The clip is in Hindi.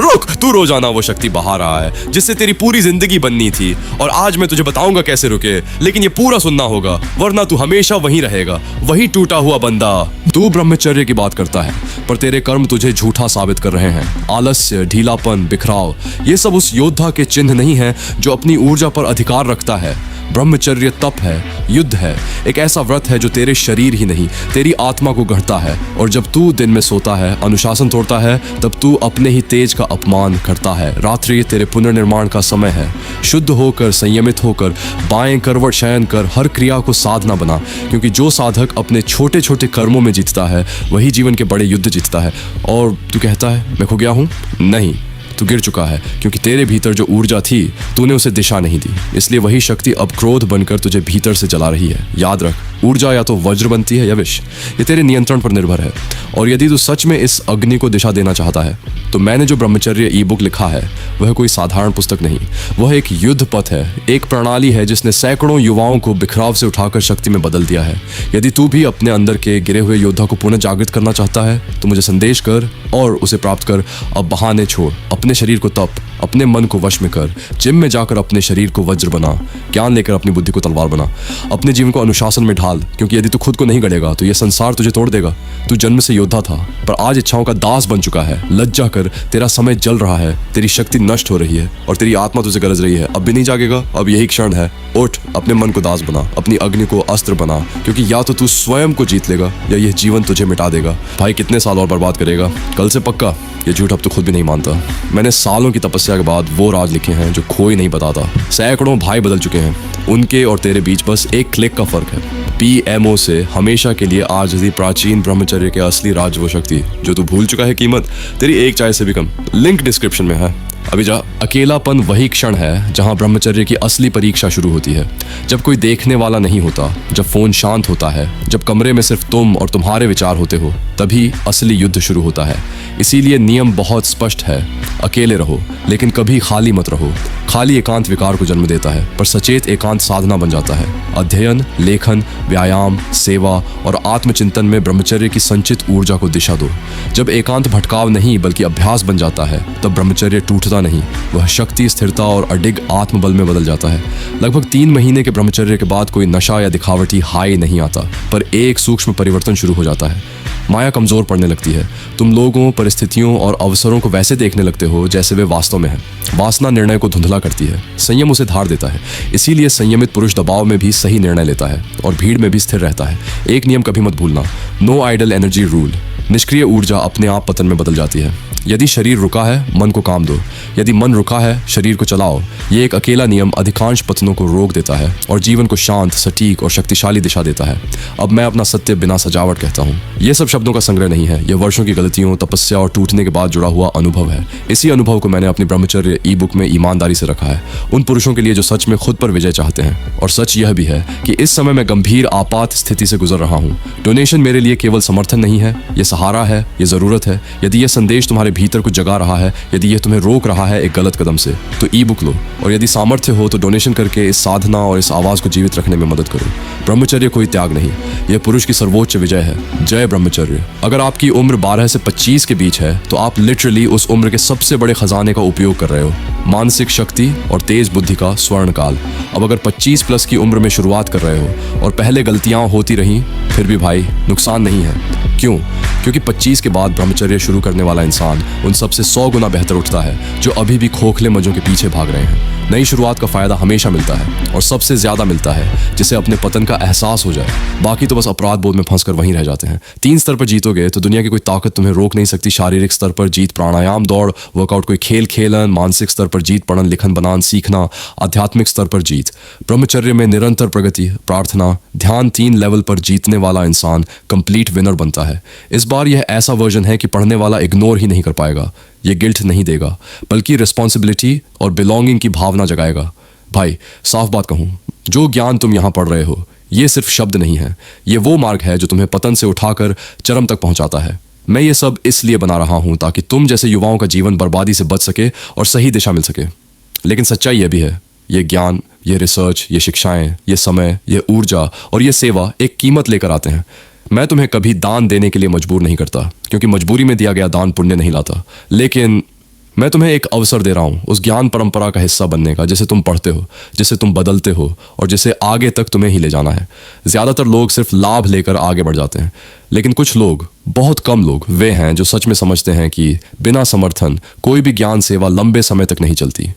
रुक, तू रोजाना वो शक्ति बहा रहा है जिससे तेरी पूरी जिंदगी बननी थी, और आज मैं तुझे बताऊंगा कैसे रुके, लेकिन ये पूरा सुनना होगा वरना तू हमेशा वहीं रहेगा, वही टूटा हुआ बंदा। तू ब्रह्मचर्य की बात करता है पर तेरे कर्म तुझे झूठा साबित कर रहे हैं। आलस्य, ढीलापन, बिखराव, ये सब उस योद्धा के चिन्ह नहीं है जो अपनी ऊर्जा पर अधिकार रखता है। ब्रह्मचर्य तप है, युद्ध है, एक ऐसा व्रत है जो तेरे शरीर ही नहीं तेरी आत्मा को गढ़ता है। और जब तू दिन में सोता है, अनुशासन तोड़ता है, तब तू अपने ही तेज का अपमान करता है। रात्रि तेरे पुनर्निर्माण का समय है। शुद्ध होकर, संयमित होकर, बाएं करवट शयन कर हर क्रिया को साधना बना, क्योंकि जो साधक अपने छोटे छोटे कर्मों में जीतता है वही जीवन के बड़े युद्ध जीतता है। और तू कहता है मैं खो गया हूं? नहीं, तू गिर चुका है, क्योंकि तेरे भीतर जो ऊर्जा थी तूने उसे दिशा नहीं दी, इसलिए वही शक्ति अब क्रोध बनकर तुझे भीतर से जला रही है। याद रख, ऊर्जा या तो वज्र बनती है या विष, ये तेरे नियंत्रण पर निर्भर है। और यदि तू सच में इस अग्नि को दिशा देना चाहता है तो मैंने जो ब्रह्मचर्य ई बुक लिखा है वह कोई साधारण पुस्तक नहीं, वह एक युद्ध पथ है, एक प्रणाली है जिसने सैकड़ों युवाओं को बिखराव से उठाकर शक्ति में बदल दिया है। यदि तू भी अपने अंदर के गिरे हुए योद्धा को पुनः जागृत करना चाहता है तो मुझे संदेश कर और उसे प्राप्त कर। अब बहाने छोड़, अपने शरीर को तप, अपने मन को वश में कर, जिम में जाकर अपने शरीर को वज्र बना, ज्ञान लेकर अपनी बुद्धि को तलवार बना, अपने जीवन को अनुशासन में ढाल, क्योंकि यदि तू खुद को नहीं गढ़ेगा तो यह संसार तुझे तोड़ देगा। तू जन्म से योद्धा था पर आज इच्छाओं का दास बन चुका है। लज्जा कर, तेरा समय जल रहा है, तेरी शक्ति नष्ट हो रही है और तेरी आत्मा तुझे गरज रही है। अब भी नहीं जागेगा? अब यही क्षण है। उठ, अपने मन को दास बना, अपनी अग्नि को अस्त्र बना, क्योंकि या तो तू स्वयं को जीत लेगा या यह जीवन तुझे मिटा देगा। भाई कितने साल और बर्बाद करेगा? कल से पक्का? ये झूठ अब तो खुद भी नहीं मानता। मैंने सालों की तपस्या के बाद वो राज लिखे हैं जो कोई नहीं बताता। सैकड़ों भाई बदल चुके हैं, उनके और तेरे बीच बस एक क्लिक का फर्क है। PMO से हमेशा के लिए आज यदि प्राचीन ब्रह्मचर्य के असली राज वो शक्ति जो तू भूल चुका है, कीमत तेरी एक चाय से भी कम। लिंक डिस्क्रिप्शन में है, अभी जा। अकेलापन वही क्षण है जहां ब्रह्मचर्य की असली परीक्षा शुरू होती है। जब कोई देखने वाला नहीं होता, जब फोन शांत होता है, जब कमरे में सिर्फ तुम और तुम्हारे विचार होते हो, तभी असली युद्ध शुरू होता है। इसीलिए नियम बहुत स्पष्ट है, अकेले रहो लेकिन कभी खाली मत रहो। खाली एकांत विकार को जन्म देता है पर सचेत एकांत साधना बन जाता है। अध्ययन, लेखन, व्यायाम, सेवा और आत्मचिंतन में ब्रह्मचर्य की संचित ऊर्जा को दिशा दो। जब एकांत भटकाव नहीं बल्कि अभ्यास बन जाता है तब ब्रह्मचर्य टूटता नहीं, वह शक्ति, स्थिरता और अडिग आत्मबल में बदल जाता है। लगभग 3 महीने के ब्रह्मचर्य के बाद कोई नशा या दिखावटी हाई नहीं आता, पर एक सूक्ष्म परिवर्तन शुरू हो जाता है। माया कमजोर पड़ने लगती है। तुम लोगों, परिस्थितियों और अवसरों को वैसे देखने लगते हो जैसे वे वास्तव में हैं। वासना निर्णय को धुंधला करती है, संयम उसे धार देता है। इसीलिए संयमित पुरुष दबाव में भी सही निर्णय लेता है और भीड़ में भी स्थिर रहता है। एक नियम कभी मत भूलना, नो आइडल एनर्जी रूल। निष्क्रिय ऊर्जा अपने आप पतन में बदल जाती है। यदि शरीर रुका है, मन को काम दो। यदि मन रुका है, शरीर को चलाओ। ये एक अकेला नियम अधिकांश पतनों को रोक देता है और जीवन को शांत, सटीक और शक्तिशाली दिशा देता है। अब मैं अपना सत्य बिना सजावट कहता हूँ। ये सब शब्दों का संग्रह नहीं है, यह वर्षों की गलतियों, तपस्या और टूटने के बाद जुड़ा हुआ अनुभव है। इसी अनुभव को मैंने अपनी ब्रह्मचर्य ई बुक में ईमानदारी से रखा है, उन पुरुषों के लिए जो सच में खुद पर विजय चाहते हैं। और सच यह भी है कि इस समय मैं गंभीर आपात स्थिति से गुजर रहा हूँ। डोनेशन मेरे लिए केवल समर्थन नहीं है, यह सहारा है, यह जरूरत है। यदि यह संदेश तुम्हारे भीतर को जगा रहा है, यदि यह तुम्हें रोक रहा है एक गलत कदम से, तो ई बुक लो। और यदि सामर्थ्य हो तो डोनेशन करके इस साधना और इस आवाज को जीवित रखने में मदद करो। ब्रह्मचर्य कोई त्याग नहीं, यह पुरुष की सर्वोच्च विजय है। जय ब्रह्मचर्य। अगर आपकी उम्र 12 से 25 के बीच है तो आप लिटरली उस उम्र के सबसे बड़े खजाने का उपयोग कर रहे हो, मानसिक शक्ति और तेज बुद्धि का स्वर्ण काल। अब अगर 25 प्लस की उम्र में शुरुआत कर रहे हो और पहले गलतियां होती रही, फिर भी भाई नुकसान नहीं है। क्यों? क्योंकि 25 के बाद ब्रह्मचर्य शुरू करने वाला इंसान उन सबसे 100 गुना बेहतर उठता है जो अभी भी खोखले मजों के पीछे भाग रहे हैं। नई शुरुआत का फायदा हमेशा मिलता है और सबसे ज्यादा मिलता है जिसे अपने पतन का एहसास हो जाए। बाकी तो बस अपराध बोध में फंसकर वहीं रह जाते हैं। 3 स्तर पर जीतोगे तो दुनिया की कोई ताकत तुम्हें रोक नहीं सकती। शारीरिक स्तर पर जीत, प्राणायाम, दौड़, वर्कआउट, कोई खेल खेलन। मानसिक स्तर पर जीत, पढ़न लिखन बनान सीखना। आध्यात्मिक स्तर पर जीत, ब्रह्मचर्य में निरंतर प्रगति, प्रार्थना, ध्यान। 3 लेवल पर जीतने वाला इंसान कंप्लीट विनर बनता है। इस बार यह ऐसा वर्जन है कि पढ़ने वाला इग्नोर ही नहीं कर पाएगा। ये गिल्ट नहीं देगा बल्कि रिस्पॉन्सिबिलिटी और बिलोंगिंग की भावना जगाएगा। भाई साफ बात कहूं, जो ज्ञान तुम यहां पढ़ रहे हो ये सिर्फ शब्द नहीं है, ये वो मार्ग है जो तुम्हें पतन से उठाकर चरम तक पहुंचाता है। मैं ये सब इसलिए बना रहा हूं ताकि तुम जैसे युवाओं का जीवन बर्बादी से बच सके और सही दिशा मिल सके। लेकिन सच्चाई यह भी है, ये ज्ञान, ये रिसर्च, ये शिक्षाएं, ये समय, ये ऊर्जा और ये सेवा एक कीमत लेकर आते हैं। मैं तुम्हें कभी दान देने के लिए मजबूर नहीं करता, क्योंकि मजबूरी में दिया गया दान पुण्य नहीं लाता। लेकिन मैं तुम्हें एक अवसर दे रहा हूँ उस ज्ञान परंपरा का हिस्सा बनने का, जिसे तुम पढ़ते हो, जिसे तुम बदलते हो और जिसे आगे तक तुम्हें ही ले जाना है। ज़्यादातर लोग सिर्फ लाभ लेकर आगे बढ़ जाते हैं, लेकिन कुछ लोग, बहुत कम लोग वे हैं जो सच में समझते हैं कि बिना समर्थन कोई भी ज्ञान सेवा लंबे समय तक नहीं चलती।